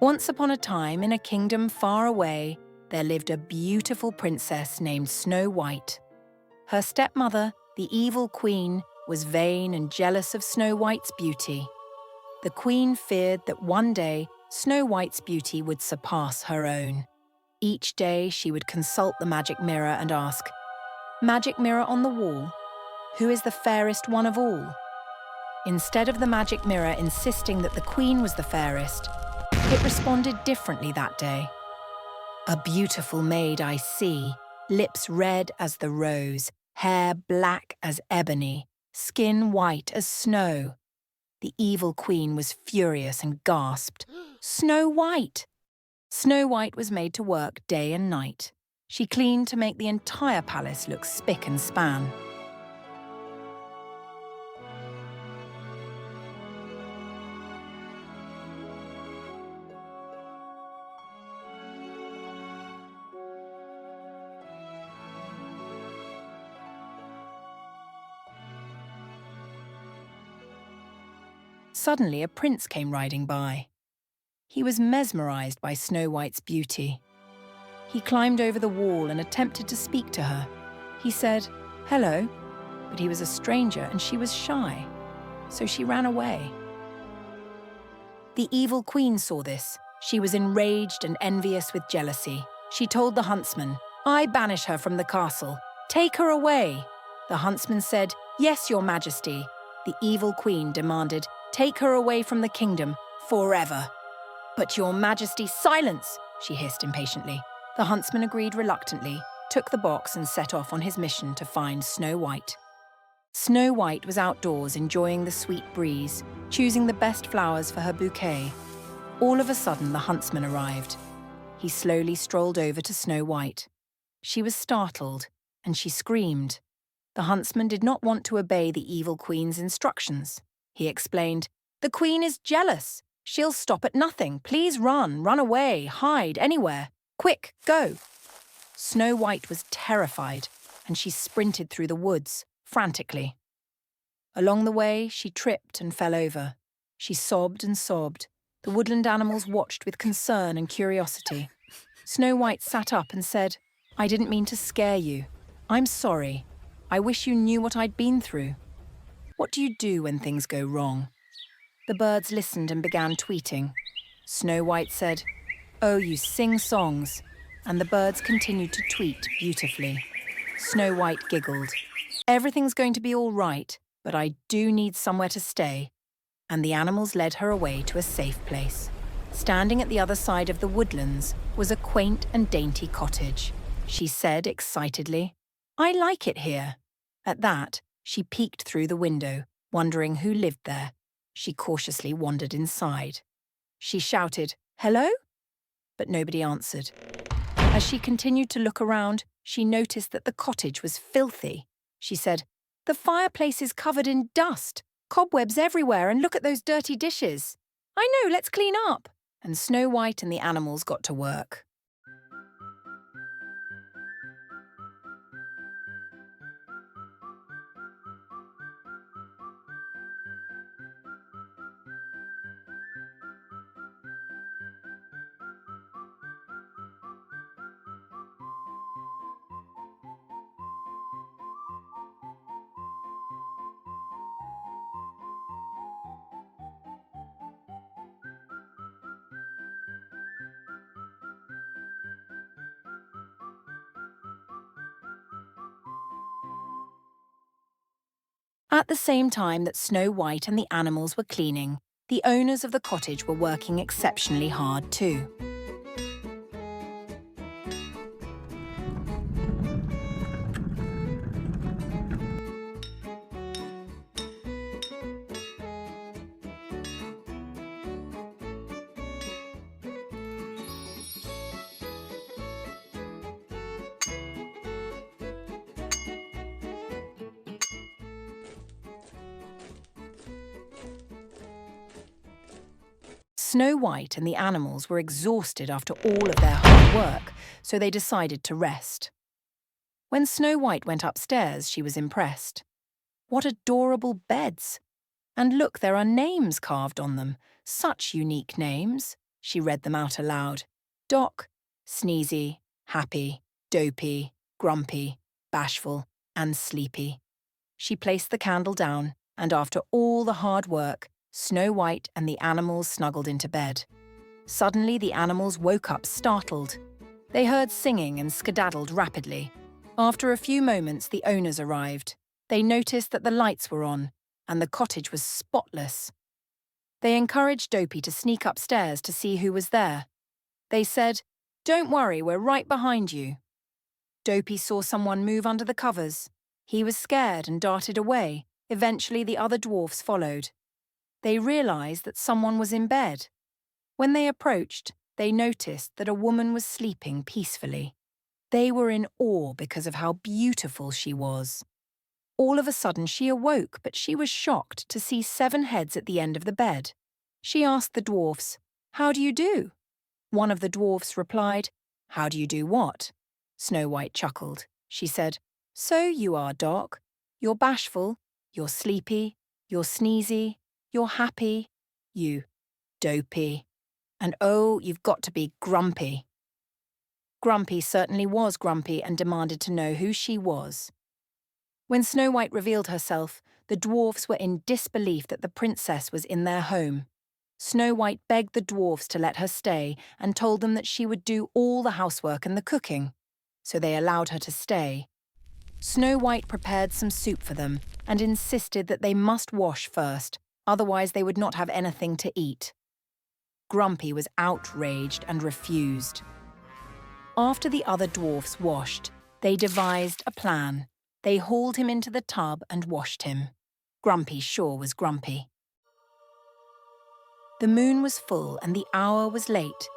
Once upon a time, in a kingdom far away, there lived a beautiful princess named Snow White. Her stepmother, the evil queen, was vain and jealous of Snow White's beauty. The queen feared that one day Snow White's beauty would surpass her own. Each day she would consult the magic mirror and ask, "Magic mirror on the wall, who is the fairest one of all?" Instead of the magic mirror insisting that the queen was the fairest, it responded differently that day. "A beautiful maid I see, lips red as the rose, hair black as ebony, skin white as snow." The evil queen was furious and gasped, "Snow White!" Snow White was made to work day and night. She cleaned to make the entire palace look spick and span. Suddenly, a prince came riding by. He was mesmerized by Snow White's beauty. He climbed over the wall and attempted to speak to her. He said, "Hello," but he was a stranger and she was shy, so she ran away. The evil queen saw this. She was enraged and envious with jealousy. She told the huntsman, "I banish her from the castle. Take her away." The huntsman said, "Yes, your majesty." The evil queen demanded, "Take her away from the kingdom forever." "But your majesty, silence!" she hissed impatiently. The huntsman agreed reluctantly, took the box and set off on his mission to find Snow White. Snow White was outdoors enjoying the sweet breeze, choosing the best flowers for her bouquet. All of a sudden, the huntsman arrived. He slowly strolled over to Snow White. She was startled, and she screamed. The huntsman did not want to obey the evil queen's instructions. He explained, "The queen is jealous. She'll stop at nothing. Please run away, hide, anywhere. Quick, go." Snow White was terrified, and she sprinted through the woods, frantically. Along the way, she tripped and fell over. She sobbed and sobbed. The woodland animals watched with concern and curiosity. Snow White sat up and said, "I didn't mean to scare you. I'm sorry. I wish you knew what I'd been through." "What do you do when things go wrong?" The birds listened and began tweeting. Snow White said, "Oh, you sing songs," and the birds continued to tweet beautifully. Snow White giggled. "Everything's going to be all right, but I do need somewhere to stay." And the animals led her away to a safe place. Standing at the other side of the woodlands was a quaint and dainty cottage. She said excitedly, "I like it here." At that, she peeked through the window, wondering who lived there. She cautiously wandered inside. She shouted, "Hello?" But nobody answered. As she continued to look around, she noticed that the cottage was filthy. She said, "The fireplace is covered in dust, cobwebs everywhere, and look at those dirty dishes." "I know, let's clean up." And Snow White and the animals got to work. At the same time that Snow White and the animals were cleaning, the owners of the cottage were working exceptionally hard too. Snow White and the animals were exhausted after all of their hard work, so they decided to rest. When Snow White went upstairs, she was impressed. What adorable beds! And look, there are names carved on them. Such unique names. She read them out aloud. Doc, sneezy, happy, dopey, grumpy, bashful, and sleepy. She placed the candle down, and after all the hard work, Snow White and the animals snuggled into bed. Suddenly, the animals woke up startled. They heard singing and skedaddled rapidly. After a few moments, the owners arrived. They noticed that the lights were on, and the cottage was spotless. They encouraged Dopey to sneak upstairs to see who was there. They said, "Don't worry, we're right behind you." Dopey saw someone move under the covers. He was scared and darted away. Eventually, the other dwarfs followed. They realized that someone was in bed. When they approached, they noticed that a woman was sleeping peacefully. They were in awe because of how beautiful she was. All of a sudden, she awoke, but she was shocked to see 7 heads at the end of the bed. She asked the dwarfs, "How do you do?" One of the dwarfs replied, "How do you do what?" Snow White chuckled. She said, "So you are, Doc. You're bashful, you're sleepy, you're sneezy, you're happy, you dopey. And oh, you've got to be grumpy." Grumpy certainly was grumpy and demanded to know who she was. When Snow White revealed herself, the dwarfs were in disbelief that the princess was in their home. Snow White begged the dwarfs to let her stay and told them that she would do all the housework and the cooking. So they allowed her to stay. Snow White prepared some soup for them and insisted that they must wash first, otherwise they would not have anything to eat. Grumpy was outraged and refused. After the other dwarfs washed, they devised a plan. They hauled him into the tub and washed him. Grumpy sure was grumpy. The moon was full and the hour was late.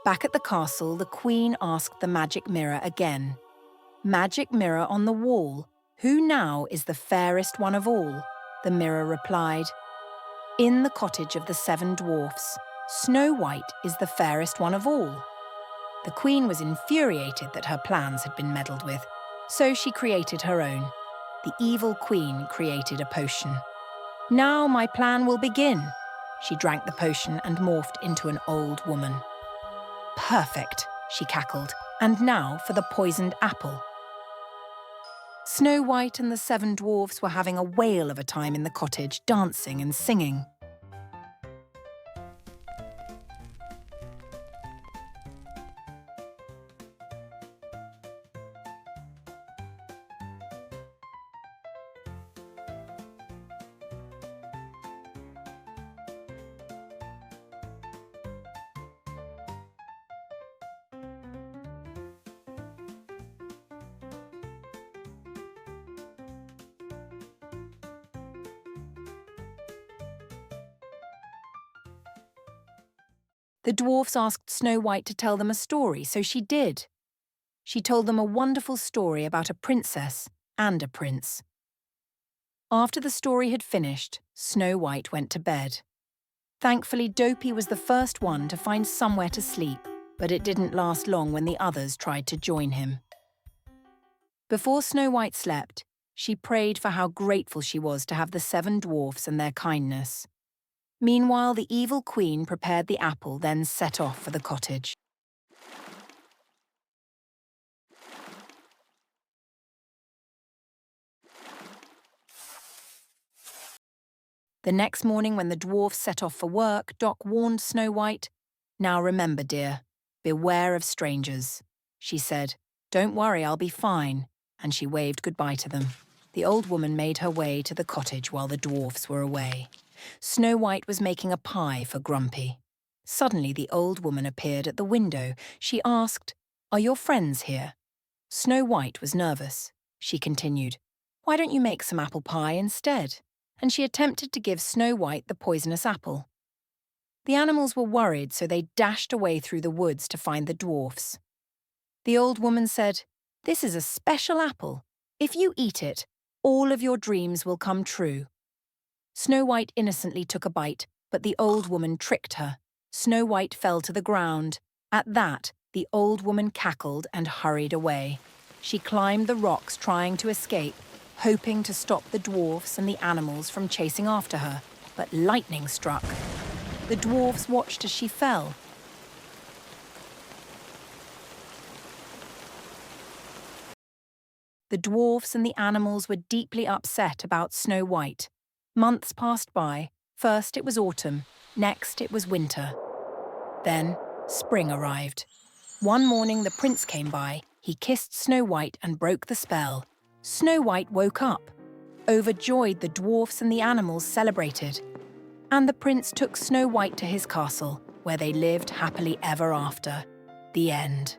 Back at the castle, the queen asked the magic mirror again. "Magic mirror on the wall, who now is the fairest one of all?" The mirror replied. "In the cottage of the 7 dwarfs, Snow White is the fairest one of all." The queen was infuriated that her plans had been meddled with, so she created her own. The evil queen created a potion. "Now my plan will begin." She drank the potion and morphed into an old woman. "Perfect," she cackled. "And now for the poisoned apple." Snow White and the 7 dwarfs were having a whale of a time in the cottage, dancing and singing. The dwarfs asked Snow White to tell them a story, so she did. She told them a wonderful story about a princess and a prince. After the story had finished, Snow White went to bed. Thankfully, Dopey was the first one to find somewhere to sleep, but it didn't last long when the others tried to join him. Before Snow White slept, she prayed for how grateful she was to have the 7 dwarfs and their kindness. Meanwhile, the evil queen prepared the apple, then set off for the cottage. The next morning, when the dwarfs set off for work, Doc warned Snow White, "Now remember, dear, beware of strangers." She said, "Don't worry, I'll be fine," and she waved goodbye to them. The old woman made her way to the cottage while the dwarfs were away. Snow White was making a pie for Grumpy. Suddenly, the old woman appeared at the window. She asked, "Are your friends here?" Snow White was nervous. She continued, "Why don't you make some apple pie instead?" And she attempted to give Snow White the poisonous apple. The animals were worried, so they dashed away through the woods to find the dwarfs. The old woman said, "This is a special apple. If you eat it, all of your dreams will come true." Snow White innocently took a bite, but the old woman tricked her. Snow White fell to the ground. At that, the old woman cackled and hurried away. She climbed the rocks trying to escape, hoping to stop the dwarfs and the animals from chasing after her, but lightning struck. The dwarfs watched as she fell. The dwarfs and the animals were deeply upset about Snow White. Months passed by. First it was autumn, next it was winter. Then spring arrived. One morning the prince came by. He kissed Snow White and broke the spell. Snow White woke up. Overjoyed, the dwarfs and the animals celebrated. And the prince took Snow White to his castle, where they lived happily ever after. The end.